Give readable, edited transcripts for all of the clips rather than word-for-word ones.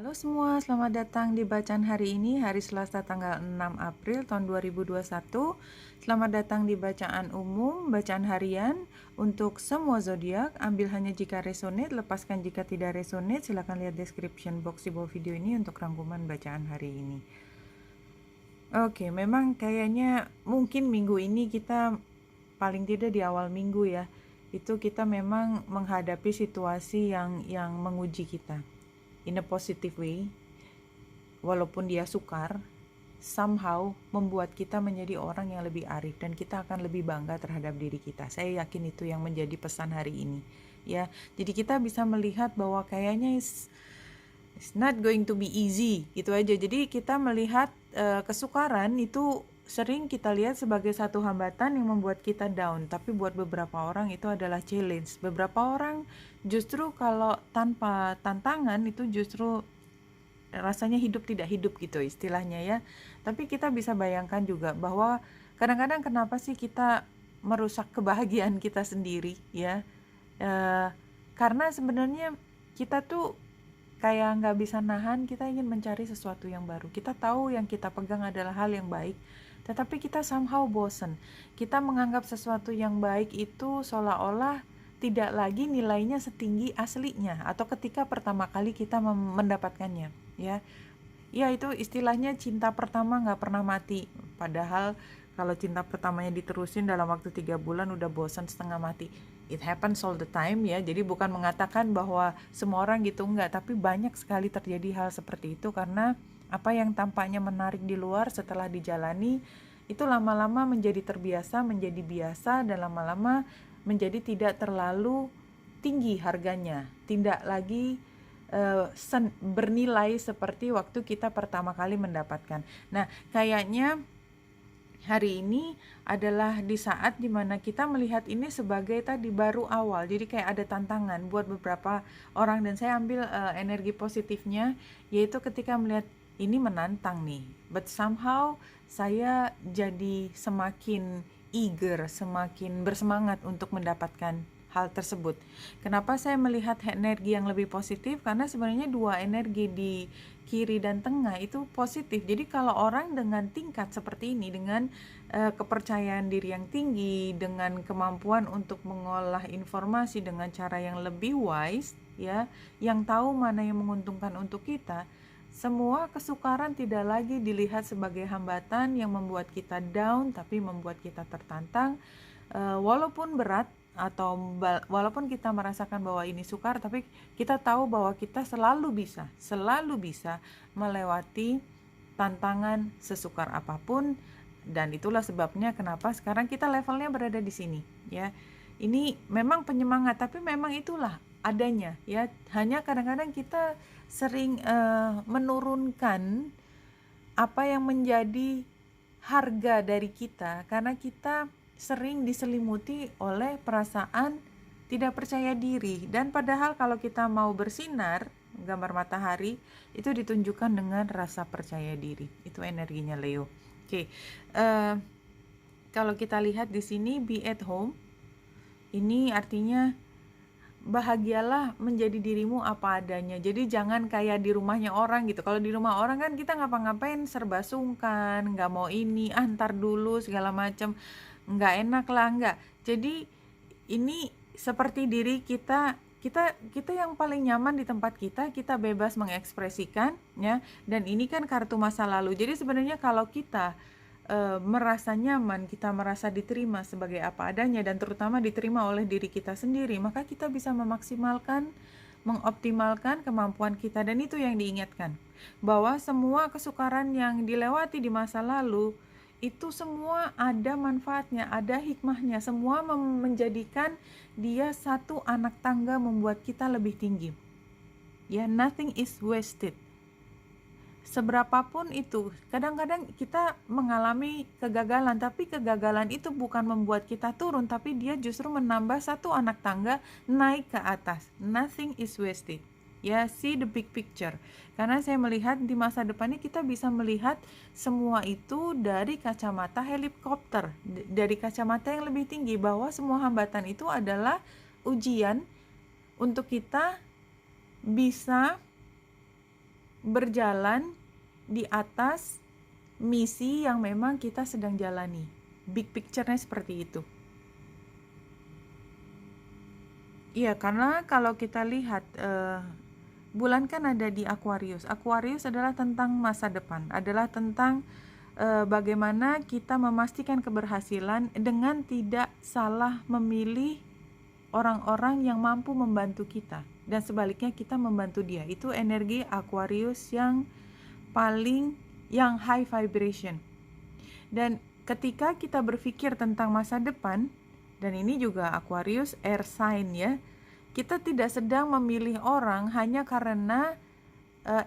Halo semua, selamat datang di bacaan hari ini, hari Selasa tanggal 6 April tahun 2021. Selamat datang di bacaan umum, bacaan harian untuk semua zodiak. Ambil hanya jika resonate, lepaskan jika tidak resonate. Silakan lihat description box di bawah video ini untuk rangkuman bacaan hari ini. Oke, memang kayaknya mungkin minggu ini kita paling tidak di awal minggu ya, itu kita memang menghadapi situasi yang menguji kita in a positive way. Walaupun dia sukar, somehow membuat kita menjadi orang yang lebih arif dan kita akan lebih bangga terhadap diri kita. Saya yakin itu yang menjadi pesan hari ini. Ya, jadi kita bisa melihat bahwa kayaknya it's not going to be easy gitu aja. Jadi kita melihat kesukaran itu sering kita lihat sebagai satu hambatan yang membuat kita down, tapi buat beberapa orang itu adalah challenge. Beberapa orang justru kalau tanpa tantangan itu justru rasanya hidup tidak hidup gitu istilahnya ya. Tapi kita bisa bayangkan juga bahwa kadang-kadang kenapa sih kita merusak kebahagiaan kita sendiri ya. Karena sebenarnya kita tuh kayak nggak bisa nahan, kita ingin mencari sesuatu yang baru. Kita tahu yang kita pegang adalah hal yang baik, tetapi kita somehow bosen. Kita menganggap sesuatu yang baik itu seolah-olah tidak lagi nilainya setinggi aslinya atau ketika pertama kali kita mendapatkannya ya. Ya itu istilahnya cinta pertama nggak pernah mati. Padahal kalau cinta pertamanya diterusin dalam waktu 3 bulan udah bosan setengah mati. It happens all the time ya. Jadi bukan mengatakan bahwa semua orang gitu, enggak, tapi banyak sekali terjadi hal seperti itu karena apa yang tampaknya menarik di luar setelah dijalani itu lama-lama menjadi terbiasa, menjadi biasa, dan lama-lama menjadi tidak terlalu tinggi harganya, tidak lagi bernilai seperti waktu kita pertama kali mendapatkan. Nah, kayaknya hari ini adalah di saat dimana kita melihat ini sebagai tadi baru awal, jadi kayak ada tantangan buat beberapa orang, dan saya ambil energi positifnya, yaitu ketika melihat ini menantang nih, but somehow saya jadi semakin eager, semakin bersemangat untuk mendapatkan hal tersebut. Kenapa saya melihat energi yang lebih positif? Karena sebenarnya dua energi di kiri dan tengah itu positif. Jadi kalau orang dengan tingkat seperti ini, dengan kepercayaan diri yang tinggi, dengan kemampuan untuk mengolah informasi dengan cara yang lebih wise, ya, yang tahu mana yang menguntungkan untuk kita, semua kesukaran tidak lagi dilihat sebagai hambatan yang membuat kita down, tapi membuat kita tertantang. Walaupun berat atau walaupun kita merasakan bahwa ini sukar, tapi kita tahu bahwa kita selalu bisa melewati tantangan sesukar apapun, dan itulah sebabnya kenapa sekarang kita levelnya berada di sini ya. Ini memang penyemangat, tapi memang itulah adanya ya. Hanya kadang-kadang kita sering menurunkan apa yang menjadi harga dari kita karena kita sering diselimuti oleh perasaan tidak percaya diri. Dan padahal kalau kita mau bersinar, gambar matahari itu ditunjukkan dengan rasa percaya diri. Itu energinya Leo. Oke, kalau kita lihat di sini be at home, ini artinya bahagialah menjadi dirimu apa adanya. Jadi jangan kayak di rumahnya orang gitu. Kalau di rumah orang kan kita ngapa-ngapain serba sungkan, nggak mau ini, ntar dulu segala macam, nggak enak lah, nggak. Jadi ini seperti diri kita, kita yang paling nyaman di tempat kita bebas mengekspresikan ya. Dan ini kan kartu masa lalu. Jadi sebenarnya kalau kita merasa nyaman, kita merasa diterima sebagai apa adanya, dan terutama diterima oleh diri kita sendiri, maka kita bisa memaksimalkan, mengoptimalkan kemampuan kita. Dan itu yang diingatkan, bahwa semua kesukaran yang dilewati di masa lalu itu semua ada manfaatnya, ada hikmahnya, semua menjadikan dia satu anak tangga membuat kita lebih tinggi ya. Nothing is wasted. Seberapapun itu, kadang-kadang kita mengalami kegagalan, tapi kegagalan itu bukan membuat kita turun, tapi dia justru menambah satu anak tangga naik ke atas. Nothing is wasted ya. See the big picture, karena saya melihat di masa depannya kita bisa melihat semua itu dari kacamata helikopter, dari kacamata yang lebih tinggi, bahwa semua hambatan itu adalah ujian untuk kita bisa berjalan di atas misi yang memang kita sedang jalani. Big picture-nya seperti itu. Iya, karena kalau kita lihat bulan kan ada di Aquarius. Aquarius adalah tentang masa depan, adalah tentang bagaimana kita memastikan keberhasilan dengan tidak salah memilih orang-orang yang mampu membantu kita, dan sebaliknya kita membantu dia. Itu energi Aquarius yang high vibration. Dan ketika kita berpikir tentang masa depan, dan ini juga Aquarius air sign ya, kita tidak sedang memilih orang hanya karena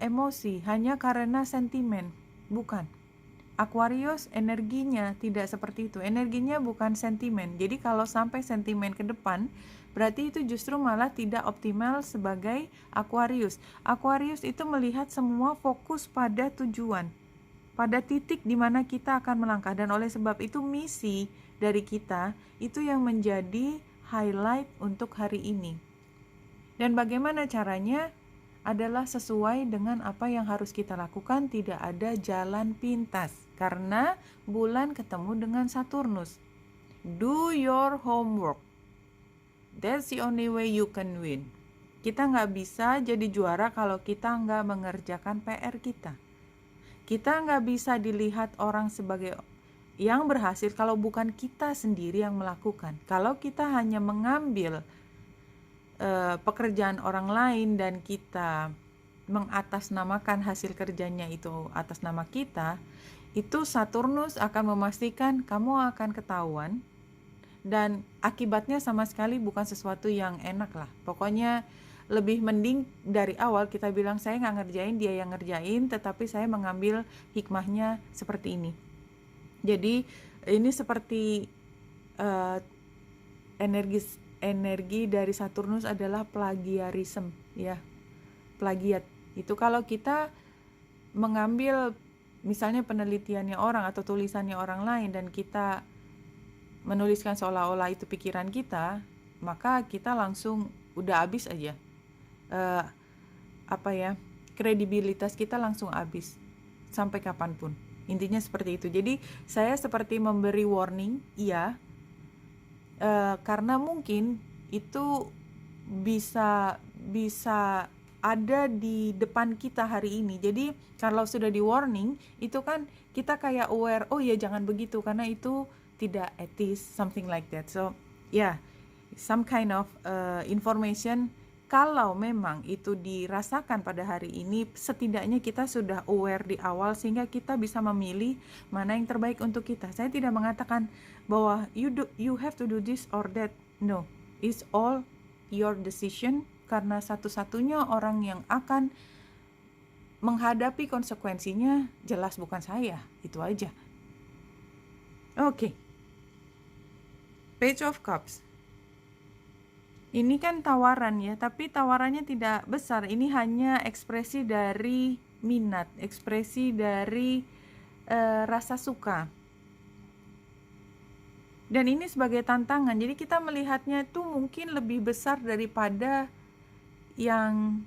emosi, hanya karena sentimen. Bukan. Aquarius energinya tidak seperti itu. Energinya bukan sentimen. Jadi kalau sampai sentimen ke depan, berarti itu justru malah tidak optimal sebagai Aquarius. Aquarius itu melihat semua fokus pada tujuan, pada titik di mana kita akan melangkah, dan oleh sebab itu misi dari kita itu yang menjadi highlight untuk hari ini. Dan bagaimana caranya? Adalah sesuai dengan apa yang harus kita lakukan, tidak ada jalan pintas. Karena bulan ketemu dengan Saturnus. Do your homework. That's the only way you can win. Kita nggak bisa jadi juara kalau kita nggak mengerjakan PR kita. Kita nggak bisa dilihat orang sebagai yang berhasil kalau bukan kita sendiri yang melakukan. Kalau kita hanya mengambil pekerjaan orang lain dan kita mengatasnamakan hasil kerjanya itu atas nama kita, itu Saturnus akan memastikan kamu akan ketahuan, dan akibatnya sama sekali bukan sesuatu yang enak lah. Pokoknya lebih mending dari awal kita bilang saya nggak ngerjain, dia yang ngerjain, tetapi saya mengambil hikmahnya seperti ini. Jadi ini seperti energi dari Saturnus adalah plagiarism ya, plagiat. Itu kalau kita mengambil misalnya penelitiannya orang atau tulisannya orang lain dan kita menuliskan seolah-olah itu pikiran kita, maka kita langsung udah habis aja. Kredibilitas kita langsung habis sampai kapanpun. Intinya seperti itu. Jadi saya seperti memberi warning, iya, karena mungkin itu bisa ada di depan kita hari ini. Jadi kalau sudah di warning, itu kan kita kayak aware, oh ya jangan begitu karena itu tidak etis, something like that. So some kind of information. Kalau memang itu dirasakan pada hari ini, setidaknya kita sudah aware di awal sehingga kita bisa memilih mana yang terbaik untuk kita. Saya tidak mengatakan bahwa you have to do this or that. No, it's all your decision, karena satu-satunya orang yang akan menghadapi konsekuensinya jelas bukan saya. Itu aja. Oke. Page of Cups. Ini kan tawaran ya, tapi tawarannya tidak besar. Ini hanya ekspresi dari minat, ekspresi dari rasa suka. Dan ini sebagai tantangan. Jadi kita melihatnya itu mungkin lebih besar daripada yang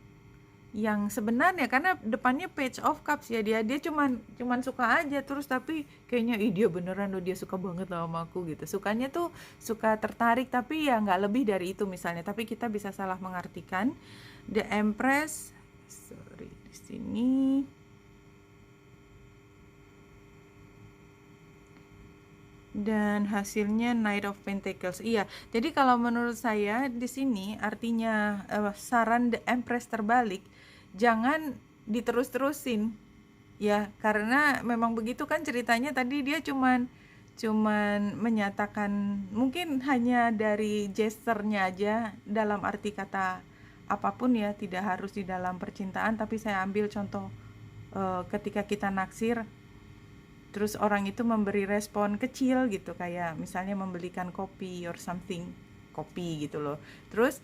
sebenarnya, karena depannya Page of Cups ya, dia cuman suka aja terus, tapi kayaknya dia beneran loh, dia suka banget sama aku gitu. Sukanya tuh suka tertarik, tapi ya nggak lebih dari itu misalnya, tapi kita bisa salah mengartikan. The Empress, di sini. Dan hasilnya Knight of Pentacles. Iya, jadi kalau menurut saya di sini artinya saran The Empress terbalik, jangan diterus-terusin ya, karena memang begitu kan ceritanya tadi. Dia cuman menyatakan, mungkin hanya dari gesturnya aja, dalam arti kata apapun ya, tidak harus di dalam percintaan. Tapi saya ambil contoh ketika kita naksir, terus orang itu memberi respon kecil gitu, kayak misalnya membelikan kopi or something, kopi gitu loh. Terus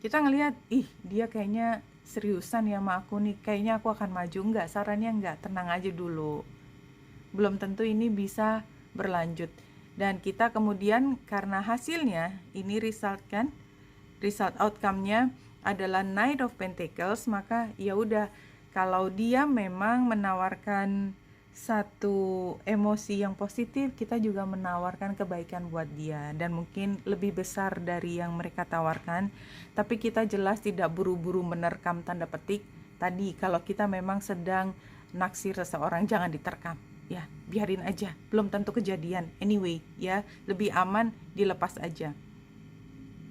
kita ngelihat, dia kayaknya seriusan ya sama aku nih, kayaknya aku akan maju. Enggak, sarannya enggak, tenang aja dulu, belum tentu ini bisa berlanjut. Dan kita kemudian karena hasilnya ini result outcome-nya adalah Knight of Pentacles, maka ya udah, kalau dia memang menawarkan satu emosi yang positif, kita juga menawarkan kebaikan buat dia, dan mungkin lebih besar dari yang mereka tawarkan. Tapi kita jelas tidak buru-buru menerkam tanda petik. Tadi kalau kita memang sedang naksir seseorang, jangan diterkam. Ya, biarin aja, belum tentu kejadian. Anyway, ya, lebih aman dilepas aja.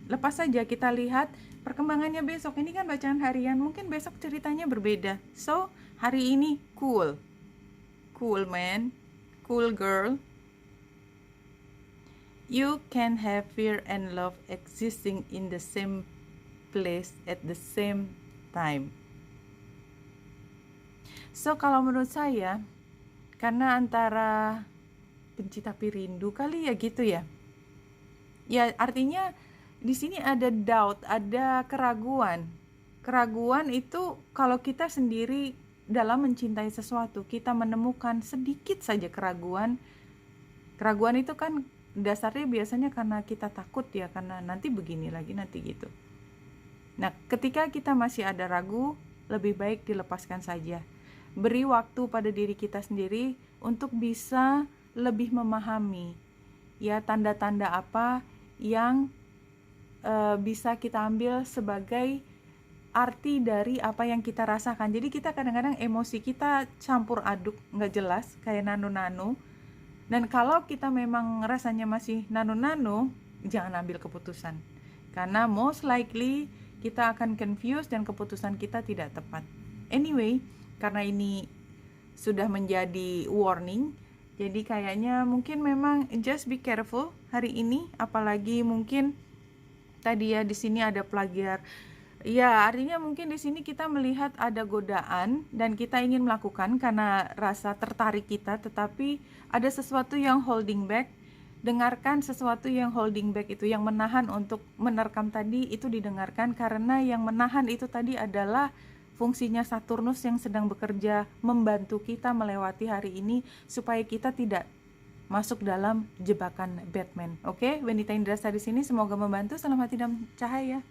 Lepas saja, kita lihat perkembangannya besok. Ini kan bacaan harian, mungkin besok ceritanya berbeda. So, hari ini cool man, cool girl. You can have fear and love existing in the same place at the same time. So, kalau menurut saya, karena antara benci tapi rindu kali ya, gitu ya. Ya, artinya di sini ada doubt, ada keraguan. Keraguan itu kalau kita sendiri dalam mencintai sesuatu, kita menemukan sedikit saja keraguan. Keraguan itu kan dasarnya biasanya karena kita takut ya, karena nanti begini lagi, nanti gitu. Nah, ketika kita masih ada ragu, lebih baik dilepaskan saja. Beri waktu pada diri kita sendiri untuk bisa lebih memahami ya tanda-tanda apa yang bisa kita ambil sebagai arti dari apa yang kita rasakan. Jadi kita kadang-kadang emosi kita campur aduk, nggak jelas, kayak nano-nano. Dan kalau kita memang rasanya masih nano-nano, jangan ambil keputusan. Karena most likely kita akan confused dan keputusan kita tidak tepat. Anyway, karena ini sudah menjadi warning, jadi kayaknya mungkin memang just be careful hari ini, apalagi mungkin tadi ya di sini ada plagiar. Ya, artinya mungkin di sini kita melihat ada godaan dan kita ingin melakukan karena rasa tertarik kita, tetapi ada sesuatu yang holding back. Dengarkan sesuatu yang holding back itu, yang menahan untuk menerkam tadi, itu didengarkan karena yang menahan itu tadi adalah fungsinya Saturnus yang sedang bekerja membantu kita melewati hari ini supaya kita tidak masuk dalam jebakan Batman. Oke, Wenita Indrasta di sini, semoga membantu. Salam hati dan cahaya.